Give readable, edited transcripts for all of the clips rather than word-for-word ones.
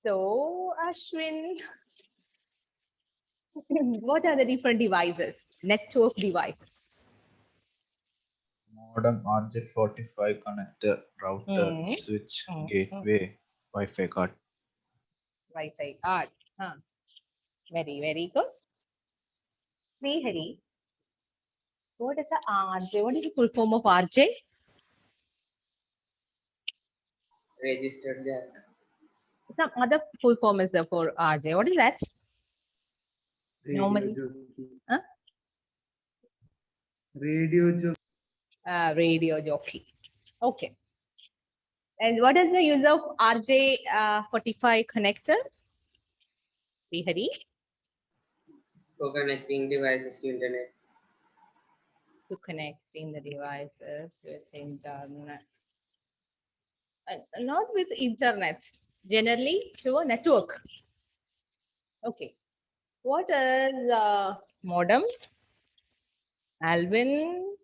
So, Ashwin, what are the different devices, network devices? Modem, RJ45 connector, router, switch, gateway, Wi-Fi card. Wi-Fi card. Very, very good. Srihari, what is the RJ? What is the full form of RJ? Registered jack. Some other full form is there for RJ. What is that? Normally. Huh? Radio jockey. Radio jockey. Okay. And what is the use of RJ45 connector? Srihari? For connecting devices to internet. To connecting the devices with internet. Not with internet, generally to a network. Okay. What is modem? Alvin,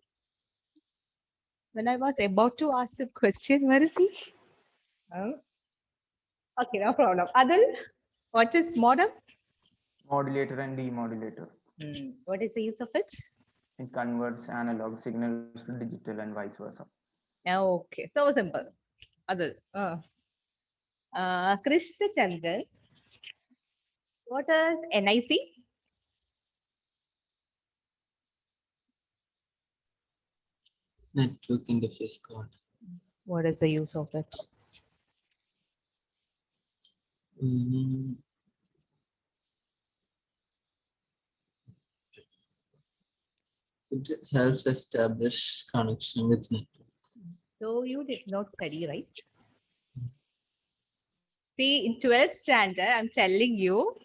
when I was about to ask a question, where is he? Okay, no problem. Adil, what is modem? Modulator and demodulator. What is the use of it? It converts analog signals to digital and vice versa. Okay, so simple. Adil. Krishna Chandran, what is NIC? Network interface card. What is the use of it? It helps establish connection with network. So you did not study, right? See, in 12th standard, I'm telling you,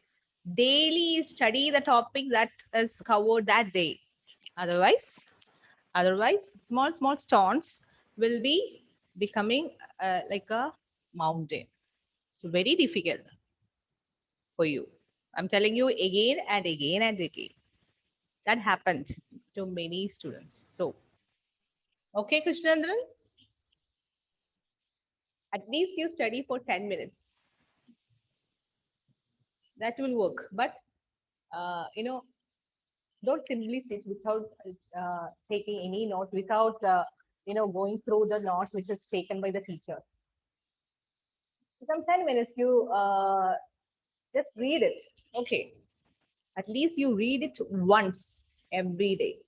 daily study the topic that is covered that day. Otherwise, small stones will be becoming like a mountain. So very difficult for you. I'm telling you again and again and again. That happened to many students. So, okay, Krishnandran, at least you study for 10 minutes. That will work. But, don't simply sit without taking any notes, without, going through the notes which is taken by the teacher. Some 10 minutes, you just read it. Okay. At least you read it once every day.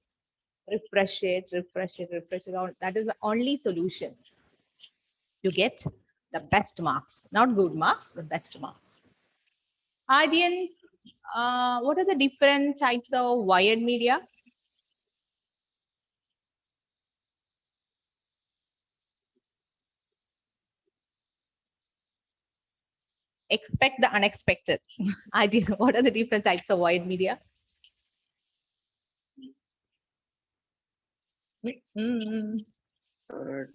Refresh it. That is the only solution. You get the best marks. Not good marks, the best marks. Aryan, what are the different types of wired media? Expect the unexpected. Aryan, what are the different types of wired media?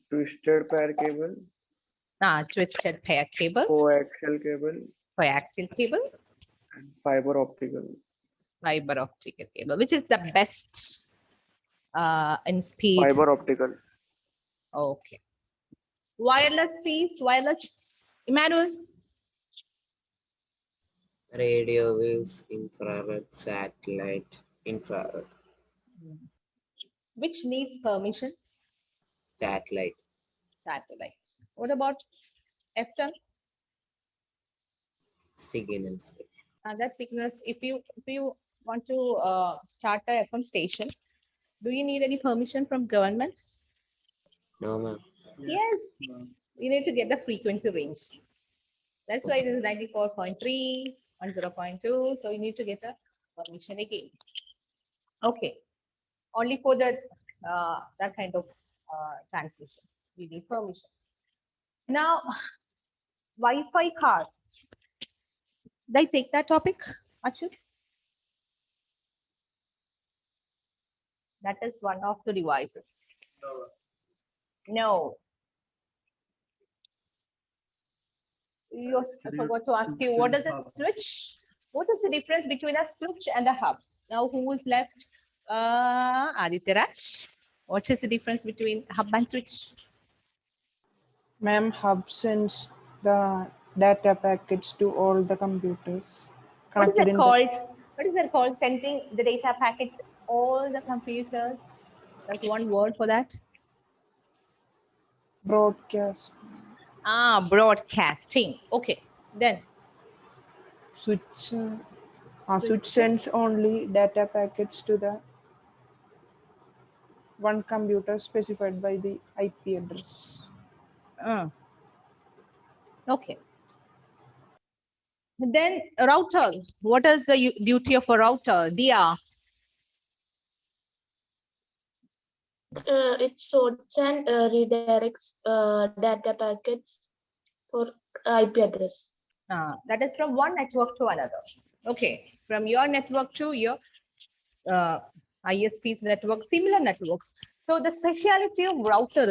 Twisted pair cable. Twisted pair cable. Coaxial cable. Coaxial cable. And fiber optical. Fiber optical cable. Which is the best in speed? Fiber optical. Okay. Wireless piece, wireless. Emmanuel? Radio waves, infrared, satellite, infrared. Which needs permission? Satellite. Satellite. What about FM? Signals. That signals. If you want to start a FM station, do you need any permission from government? No, ma'am. Yes. You need to get the frequency range. That's why it is 94.3, 10.2. So you need to get a permission again. Okay. Only for that kind of transmissions, we need permission. Now, Wi-Fi card. Did I take that topic, Achut? That is one of the devices. No. I forgot to ask you, what is a switch? What is the difference between a switch and a hub? Now, who is left? Aditya Raj. What is the difference between hub and switch? Ma'am, hub sends the data packets to all the computers What is connected that in the called? What is that called? Sending the data packets all the computers. There's one word for that. broadcast Broadcasting. Okay. Then switch. Switch sends only data packets to the one computer specified by the IP address. okay. Then router. What is the duty of a router? Dia. It sorts and redirects data packets for IP address. That is from one network to another. Okay. From your network to your ISP's network, similar networks. So the speciality of router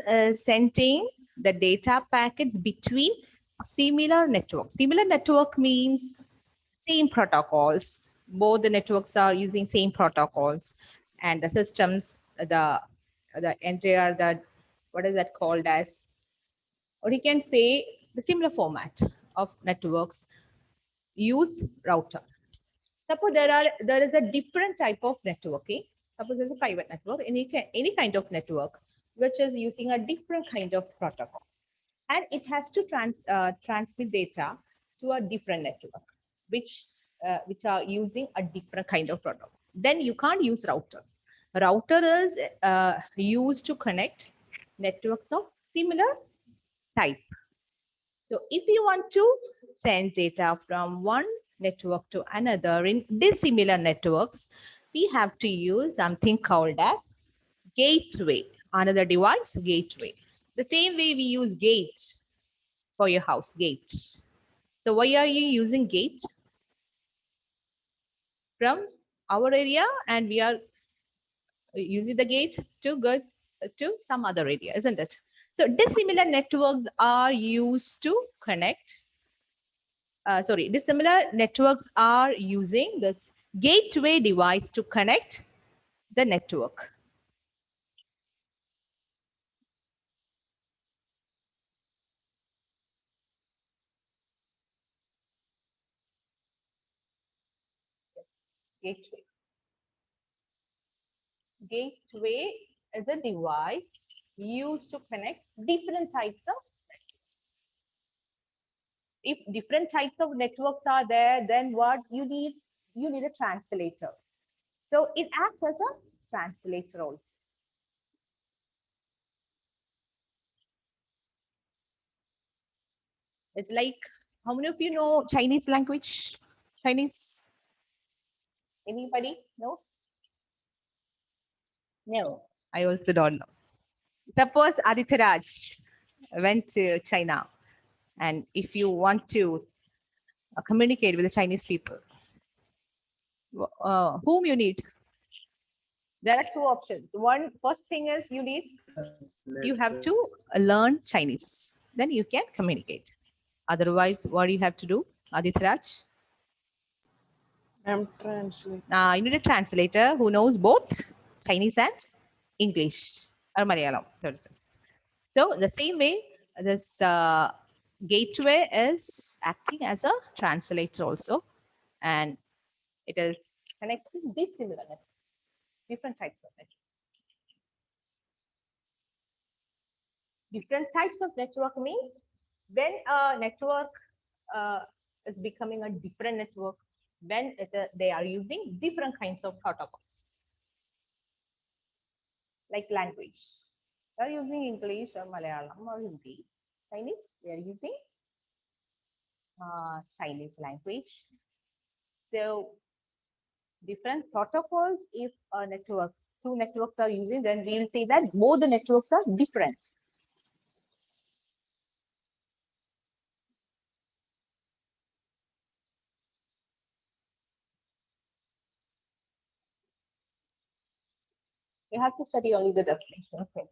is sending the data packets between similar networks. Similar network means same protocols. Both the networks are using same protocols, and the systems, the entire that what is that called as, or you can say the similar format of networks use router. Suppose there is a different type of networking. Suppose there's a private network, any kind of network which is using a different kind of protocol, and it has to transmit data to a different network, which are using a different kind of protocol. Then you can't use router. Router is used to connect networks of similar type. So if you want to send data from one network to another in dissimilar networks, we have to use something called as gateway. Another device, gateway. The same way we use gate for your house, gate. So why are you using gate? From our area, and we are using the gate to go to some other area, isn't it? So dissimilar networks are used to connect. Dissimilar networks are using this gateway device to connect the network. Gateway. Gateway is a device used to connect different types of networks. If different types of networks are there, then what you need? You need a translator. So it acts as a translator also. It's like, how many of you know Chinese language? Chinese? Anybody? No? No, I also don't know. Suppose Aditya went to China, and if you want to communicate with the Chinese people, whom you need? There are two options. First thing is you have to learn Chinese. Then you can communicate. Otherwise, what do you have to do, Aditya? I'm translating. You need a translator who knows both Chinese and English or Malayalam. So the same way, this gateway is acting as a translator also, and it is connecting dissimilar networks, different types of networks. Different types of network means when a network is becoming a different network, when they are using different kinds of protocols, like language. They are using English or Malayalam or Hindi. Chinese, they are using Chinese language. So different protocols, if a network, two networks are using, then we will say that both the networks are different. You have to study only the definition. Okay.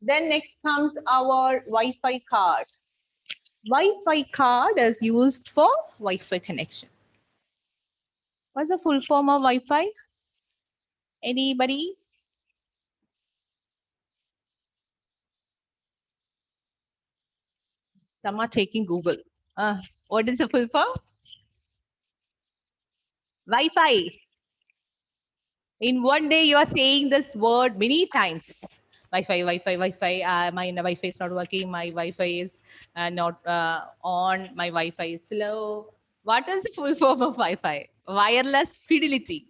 Then next comes our Wi-Fi card. Wi-Fi card is used for Wi-Fi connection. What's the full form of Wi-Fi? Anybody? Some are taking Google. What is the full form? Wi-Fi. In one day, you are saying this word many times. Wi-Fi, Wi-Fi, Wi-Fi. My Wi-Fi is not working. My Wi-Fi is not on. My Wi-Fi is slow. What is the full form of Wi-Fi? Wireless fidelity.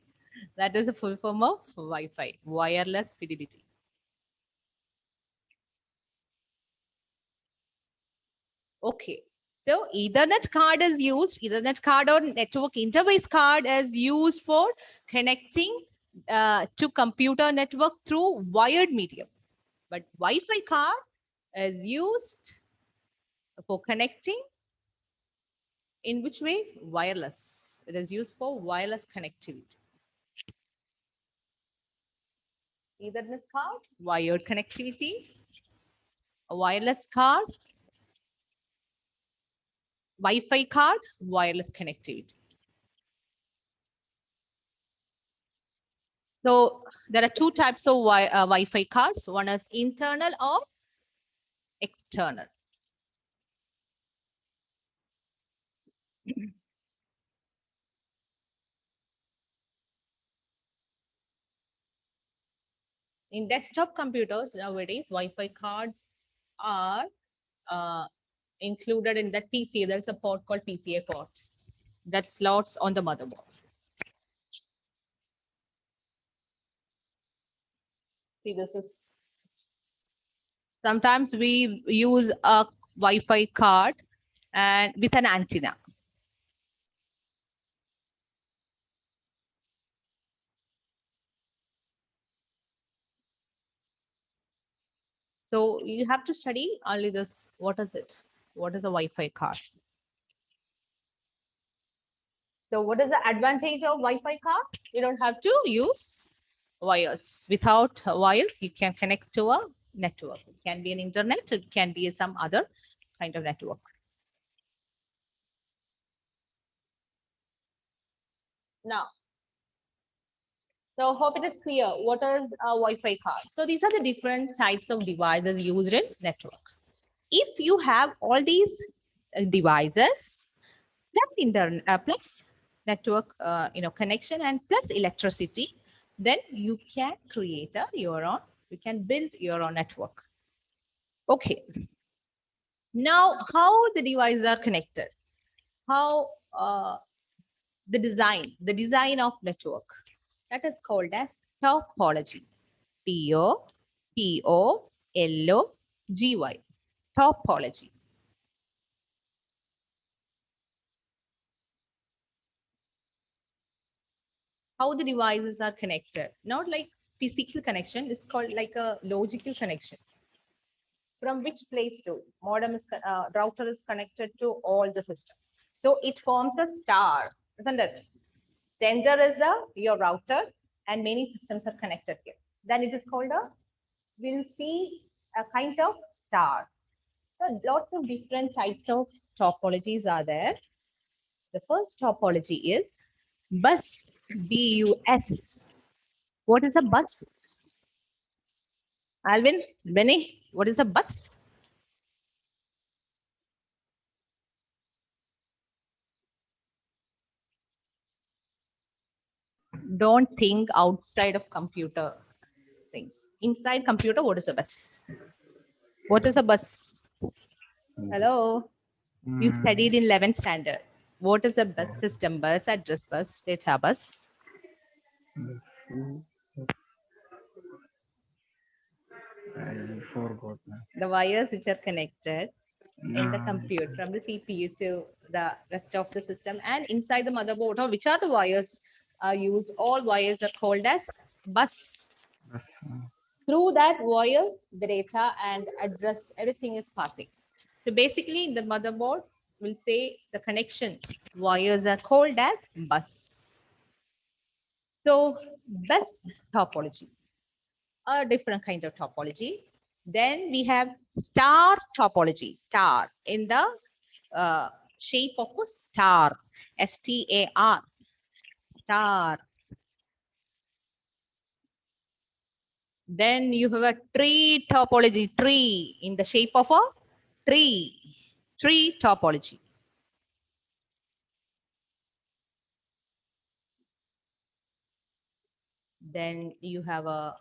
That is the full form of Wi-Fi. Wireless fidelity. Okay. So Ethernet card is used. Ethernet card or network interface card is used for connecting to computer network through wired medium. But Wi-Fi card is used for connecting in which way? Wireless. It is used for wireless connectivity. Ethernet card, wired connectivity. A wireless card, Wi-Fi card, wireless connectivity. So there are two types of Wi-Fi cards. One is internal or external. In desktop computers nowadays, Wi-Fi cards are included in that PCA. There's a port called PCA port that slots on the motherboard. See, this is sometimes we use a Wi-Fi card and with an antenna. So you have to study only this. What is it? What is a Wi-Fi card? So what is the advantage of Wi-Fi card? You don't have to use wires. Without wires, you can connect to a network. It can be an internet, it can be some other kind of network. Now, so hope it is clear what is a Wi-Fi card. So these are the different types of devices used in network. If you have all these devices, plus internet, plus network, connection and plus electricity, then you can create your own. You can build your own network. Okay. Now, how the devices are connected? How the design of network, that is called as topology. T-O-P-O-L-O-G-Y. Topology. How the devices are connected, not like physical connection, it's called like a logical connection. From which place to modem is router is connected to all the systems. So it forms a star, isn't it? Center is your router and many systems are connected here. Then it is called we'll see a kind of star. So lots of different types of topologies are there. The first topology is bus, B-U-S. What is a bus? Alvin, Benny, what is a bus? Don't think outside of computer things. Inside computer, what is a bus? What is a bus? Hello? You studied in 11th standard. What is a bus system? Bus, address bus, data bus? I forgot. The wires which are connected in the computer from the CPU to the rest of the system and inside the motherboard, or which are the wires are used? All wires are called as bus. Through that wires, the data and address, everything is passing. So basically in the motherboard, we'll say the connection wires are called as bus. So bus topology, a different kind of topology. Then we have star topology, star in the shape of a star, S-T-A-R, star. Then you have a tree topology, tree in the shape of a tree. Tree topology. Then you have a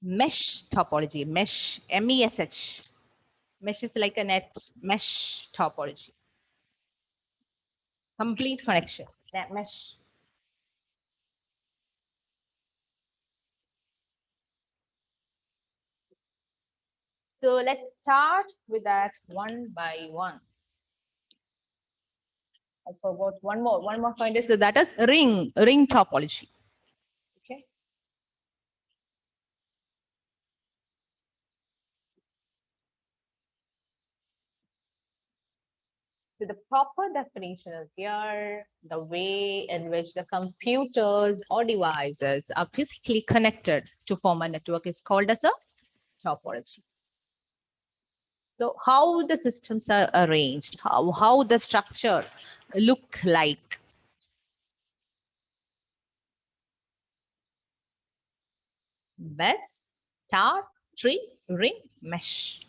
mesh topology, mesh, MESH. Mesh is like a net, mesh topology. Complete connection, that mesh. So let's start with that one by one. I forgot one more point is that is ring topology. Okay. So the proper definition is here, the way in which the computers or devices are physically connected to form a network is called as a topology. So how the systems are arranged, how the structure look like. Best, star, tree, ring, mesh.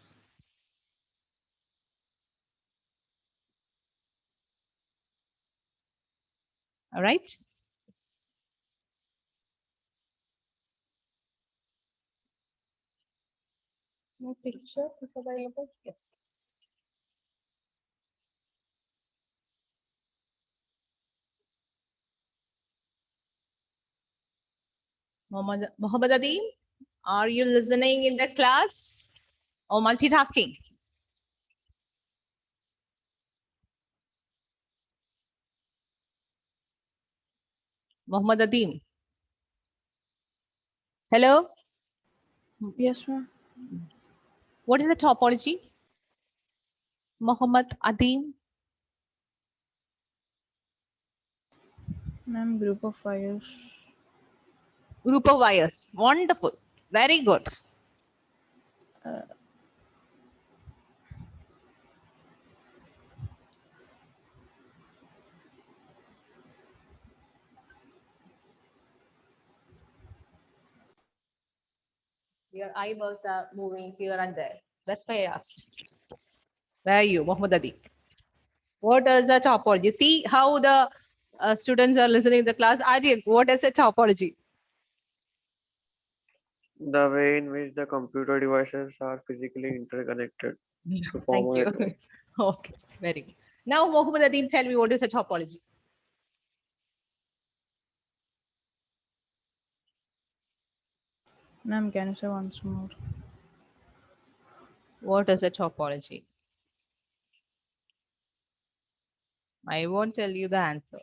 All right. No picture is available. Yes. Mohammed Adim, are you listening in the class or multitasking? Mohammed Adim. Hello. Yes, ma'am. What is the topology? Mohammed Adim. Ma'am, group of wires. Group of wires. Wonderful. Very good. Your eyeballs are moving here and there. That's why I asked. Where are you, Mohammed Adim? What is a topology? See how the students are listening to the class. Aryan, what is a topology? The way in which the computer devices are physically interconnected to form Thank a you. network. Okay, very good. Now, Mohammed Adim, tell me what is a topology? Ma'am, can you say once more? What is a topology? I won't tell you the answer.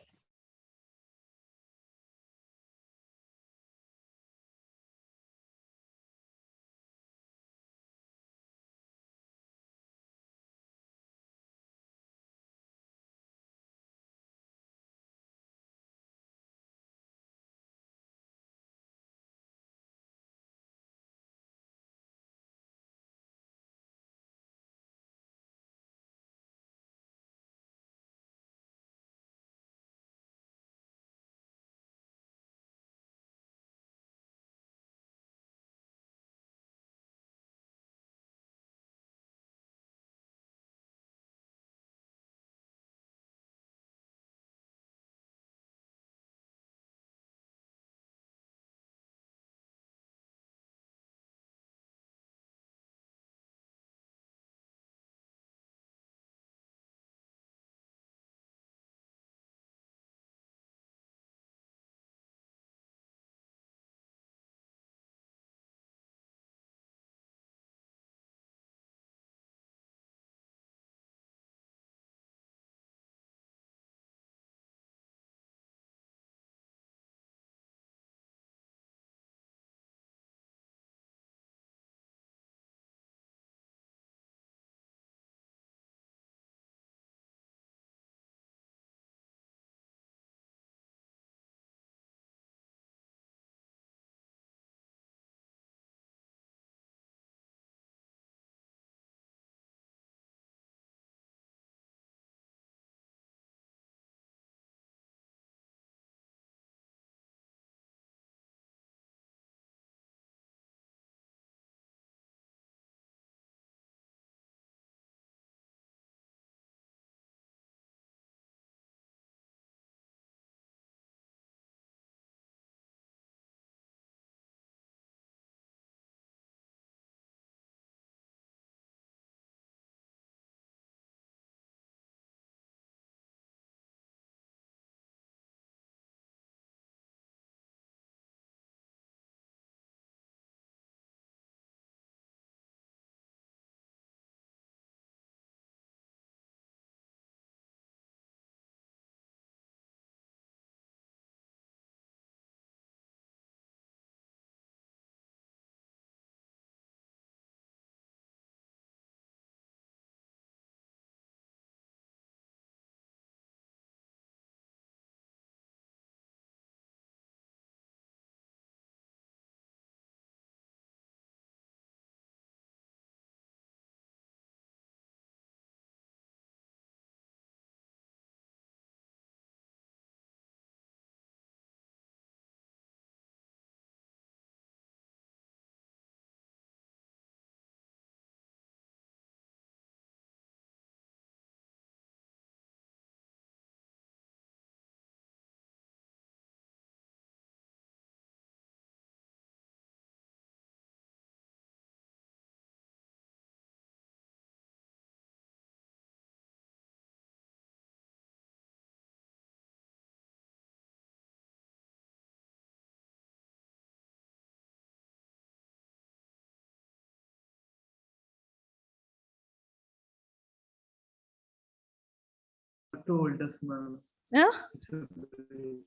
have told us, ma'am. Huh? It's a break.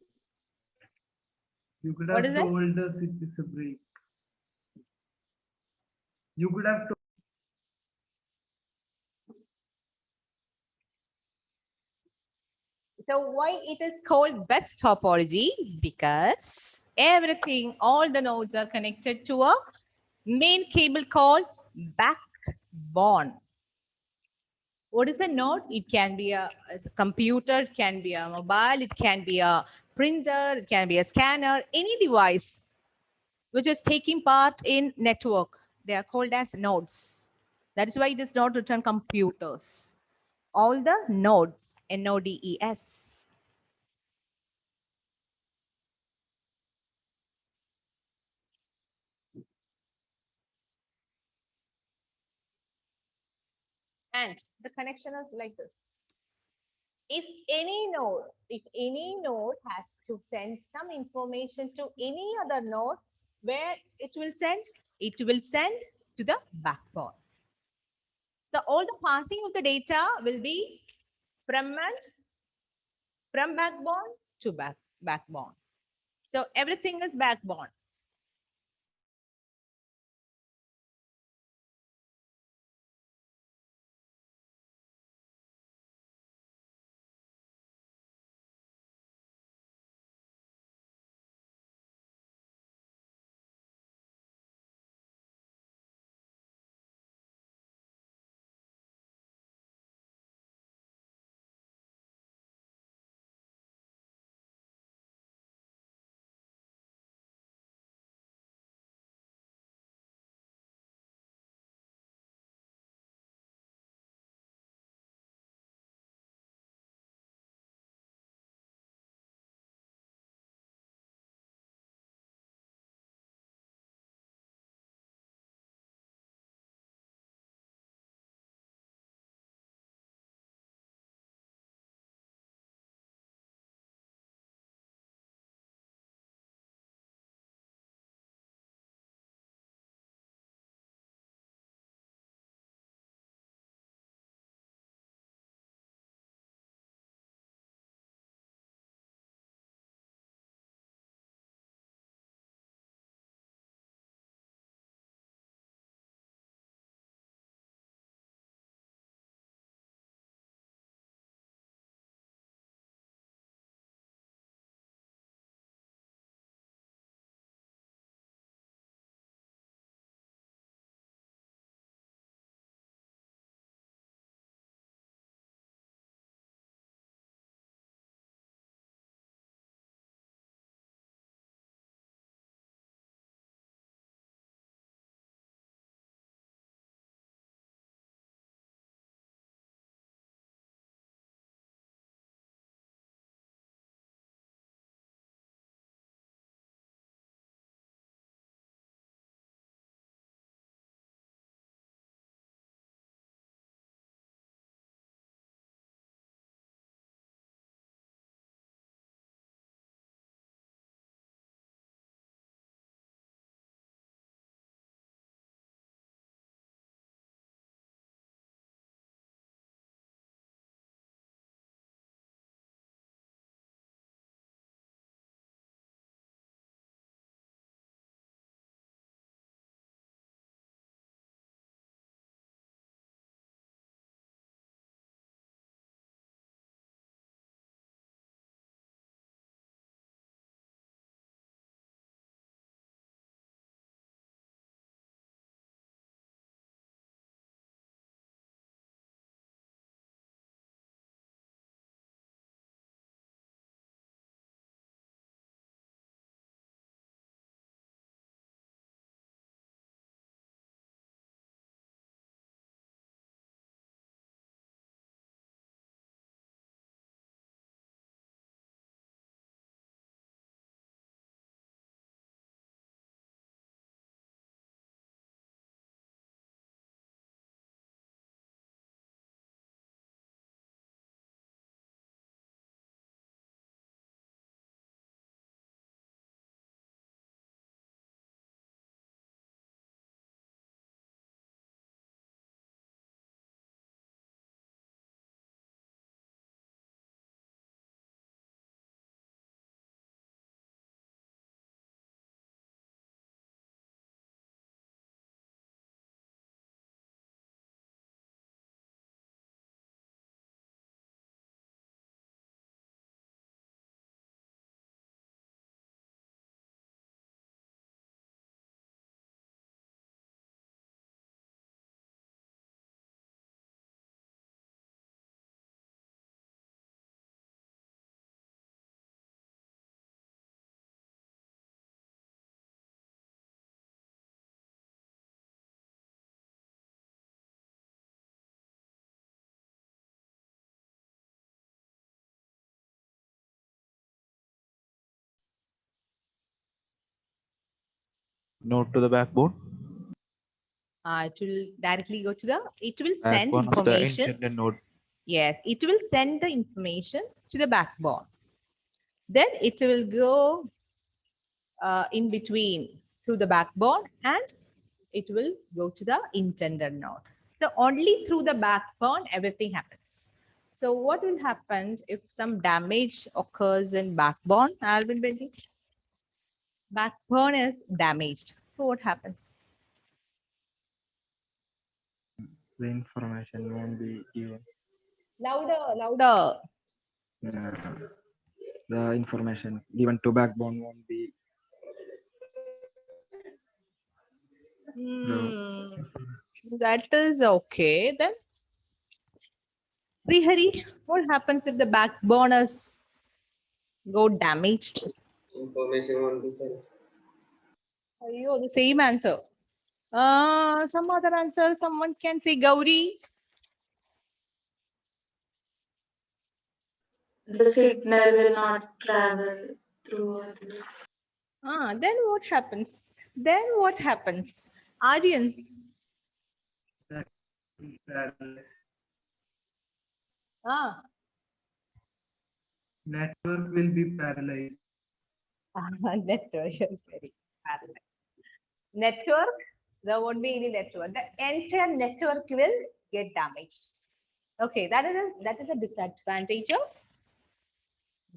You could What have is that? told us it is a break. You could have told. So why it is called best topology? Because everything, all the nodes are connected to a main cable called backbone. What is a node? It can be a computer, it can be a mobile, it can be a printer, it can be a scanner, any device which is taking part in network. They are called as nodes. That is why it is not written computers. All the nodes, N-O-D-E-S. And the connection is like this. If any node has to send some information to any other node, where it will send? It will send to the backbone. So all the passing of the data will be from backbone to backbone. So everything is backbone. node to the backbone. It will directly go to the, it will send Backbone of the information. intended node. Yes, it will send the information to the backbone. Then it will go in between through the backbone and it will go to the intended node. So only through the backbone, everything happens. So what will happen if some damage occurs in backbone, Alvin Bendy? Backbone is damaged. So what happens? The information won't be given. Louder, louder. The information given to backbone won't be. That is okay. Then, Srihari, what happens if the backbone is go damaged? Information won't be sent. Oh, the same answer. Some other answer, someone can say Gauri. The signal will not travel through. Then what happens? Then what happens? Aryan. Parallel. Network will be paralyzed. Network is very parallel. Network, there won't be any network. The entire network will get damaged. Okay, that is a disadvantage of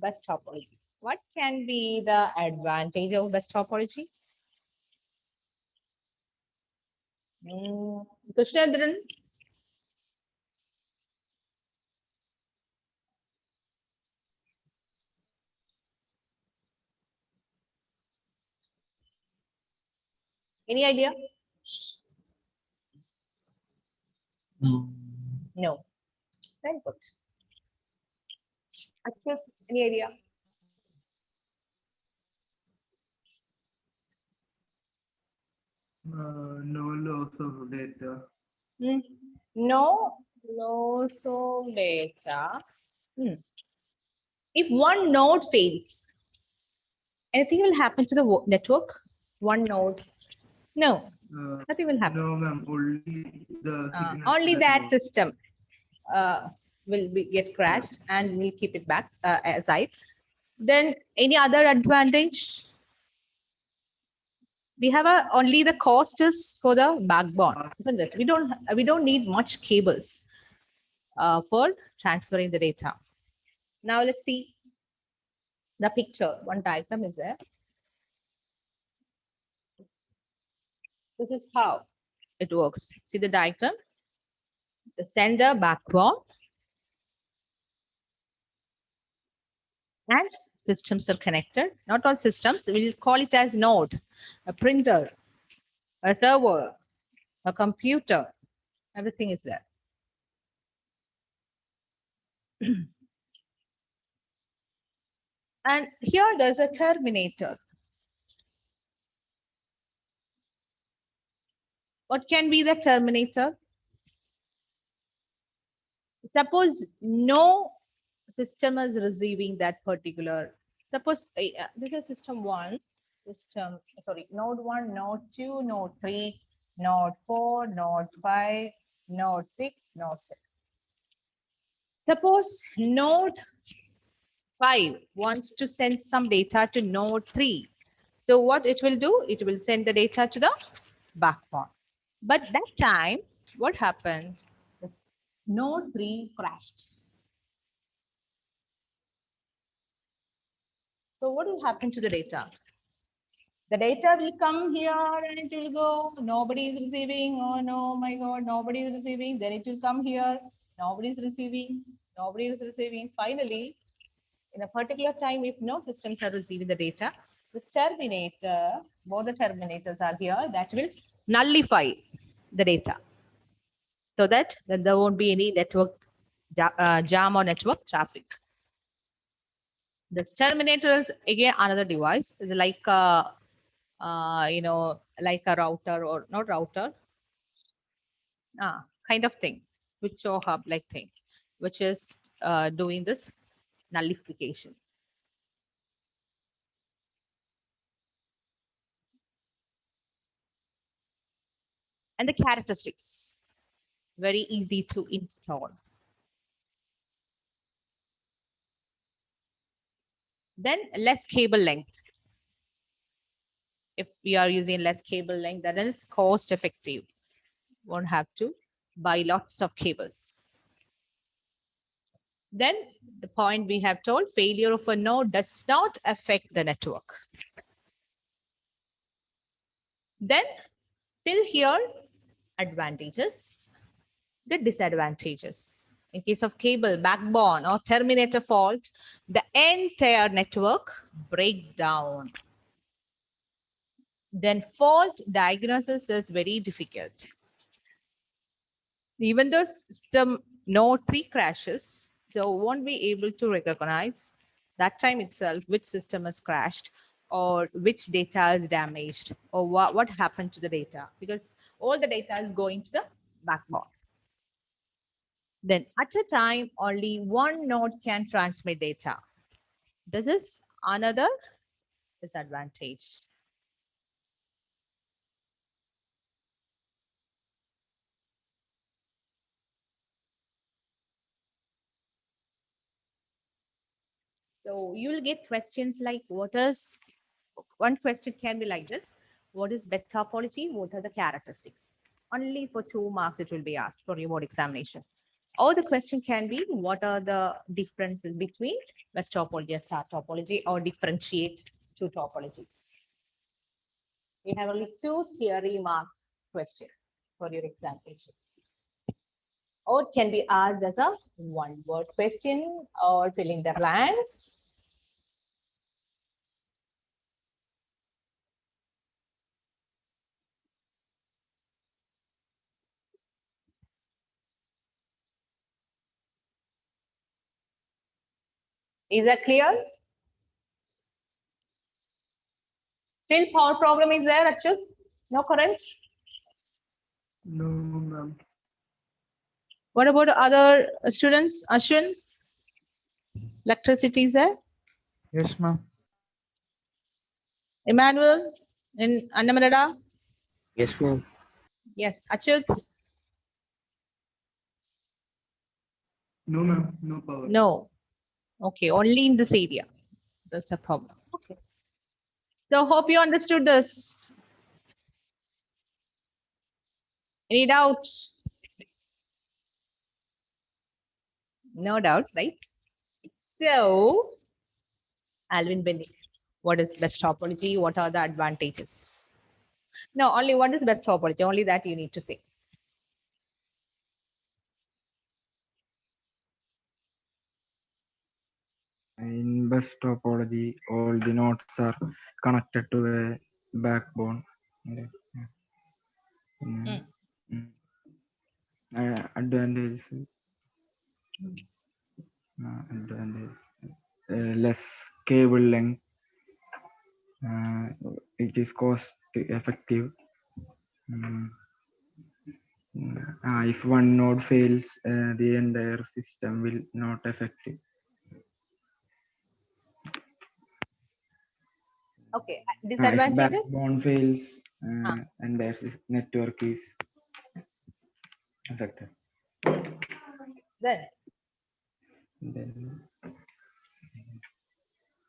bus topology. What can be the advantage of bus topology? Krishnadran. Any idea? No. No. Very good. Akshay, any idea? No loss of data. No loss of data. If one node fails, anything will happen to the network? One node? No, nothing will happen. No, ma'am. Only the signal Only that that goes. system will get crashed and we'll keep it back aside. Then any other advantage? We have only the cost is for the backbone, isn't it? We don't need much cables for transferring the data. Now let's see the picture. One diagram is there. This is how it works. See the diagram? The sender backbone and systems are connected. Not all systems, we'll call it as node, a printer, a server, a computer, everything is there. And here there's a terminator. What can be the terminator? Suppose no system is receiving that particular, suppose this is system 1, node 1, node 2, node 3, node 4, node 5, node 6, node 7. Suppose node 5 wants to send some data to node 3. So what it will do? It will send the data to the backbone. But that time, what happened? Node 3 crashed. So what will happen to the data? The data will come here and it will go, nobody is receiving, oh no, my God, nobody is receiving. Then it will come here, nobody is receiving, nobody is receiving. Finally, in a particular time, if no systems are receiving the data, this terminator, both the terminators are here, that will nullify the data. So that there won't be any network jam or network traffic. This terminator is again another device, is like a, like a router or not router, kind of thing, switch or hub like thing, which is doing this nullification. And the characteristics, very easy to install. Then less cable length. If we are using less cable length, that is cost effective. Won't have to buy lots of cables. Then the point we have told, failure of a node does not affect the network. Then till here, advantages, the disadvantages. In case of cable, backbone or terminator fault, the entire network breaks down. Then fault diagnosis is very difficult. Even though system node 3 crashes, so won't be able to recognize that time itself which system has crashed or which data is damaged or what happened to the data, because all the data is going to the backbone. Then at a time, only one node can transmit data. This is another disadvantage. So you will get questions like one question can be like this: what is best topology? What are the characteristics? Only for 2 marks it will be asked for your board examination. Or the question can be, what are the differences between best topology and star topology, or differentiate 2 topologies. We have only 2 theory mark questions for your examination. Or it can be asked as a 1-word question or fill in the blanks. Is that clear? Still power problem is there, Achyut? No current? No, ma'am. What about other students? Ashwin? Electricity is there? Yes, ma'am. Emmanuel? In Annamalada? Yes, ma'am. Yes. Achyut? No, ma'am. No power. No. Okay, only in this area. That's a problem. Okay. So hope you understood this. Any doubts? No doubts, right? So, Alvin Benny, what is best topology? What are the advantages? No, only what is best topology? Only that you need to say. In bus topology, all the nodes are connected to the backbone. Advantage, advantage, less cable length, it is cost effective. If one node fails, the entire system will not affect it. Okay, If disadvantages? backbone fails, and the network is affected. Then, Then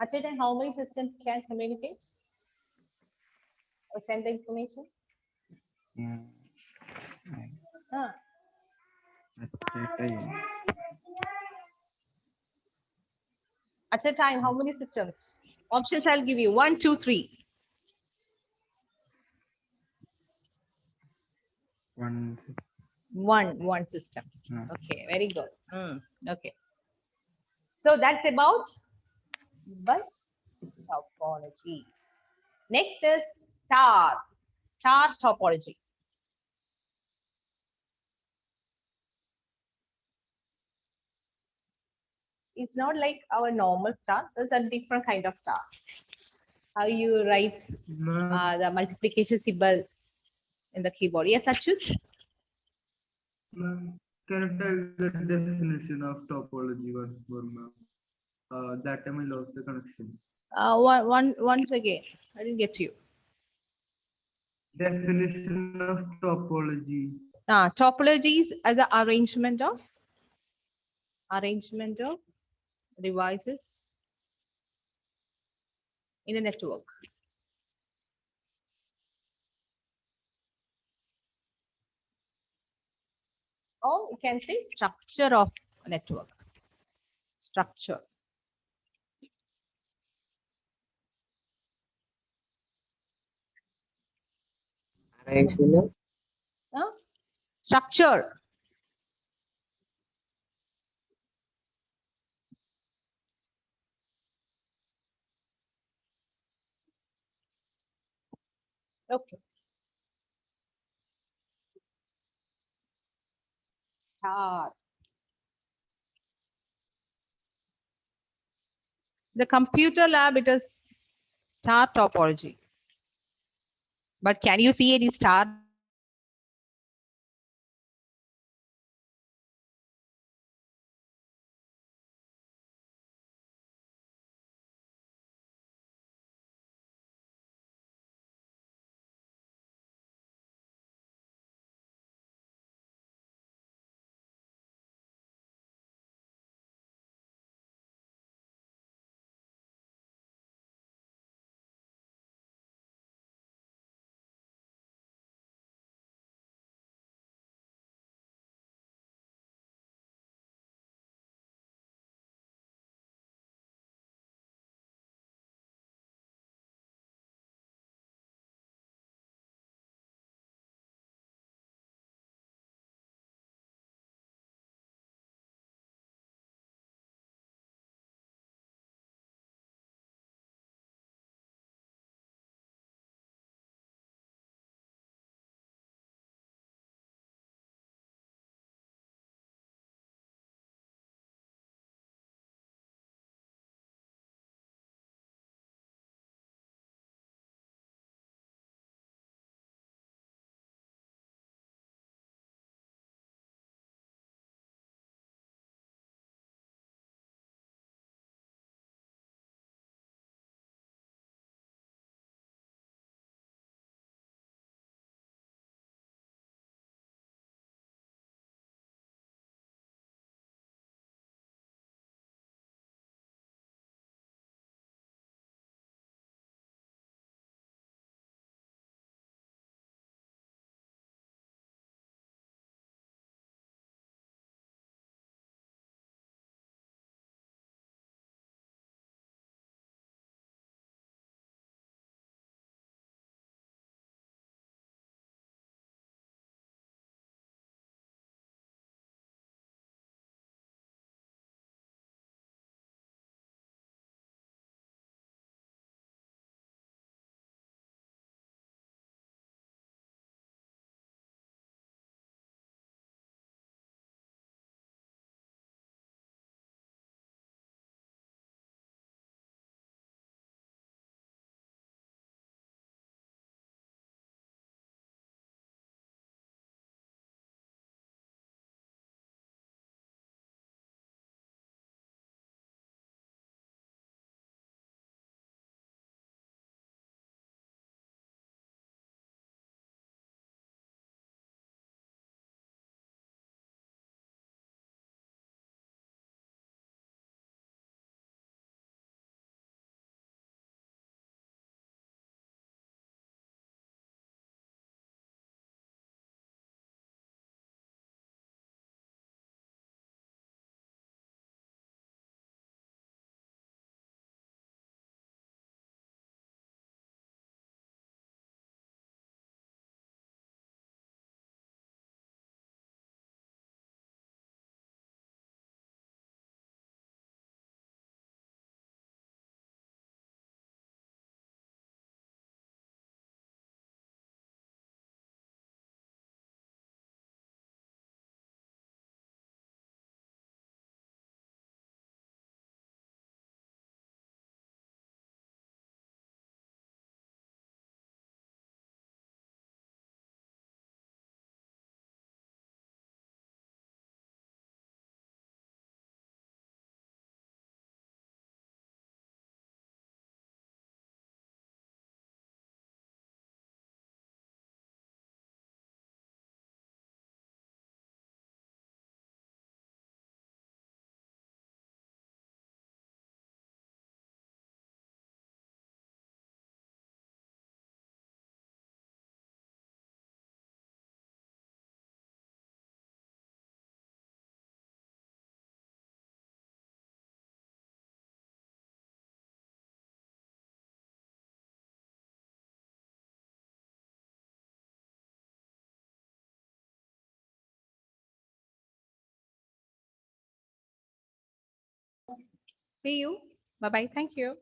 at a time, how many systems can communicate or send the information? Ah, at a time, at a time, how many systems? Options I'll give you: 1, 2, 3. One system. Okay, very good. Okay. So that's about bus topology. Next is star topology. It's not like our normal star. There's a different kind of star. How you write Ma'am, the multiplication symbol in the keyboard? Yes, Achyut? ma'am, can you tell the definition of topology once more, ma'am? That time I lost the connection. Once again, I didn't get you. Definition of topology. Topologies as the arrangement of devices in a network. Or you can say structure of a network. Structure. Arrangement Huh? Structure. Okay. Star. The computer lab, it is star topology. But can you see any star See you. Bye-bye. Thank you.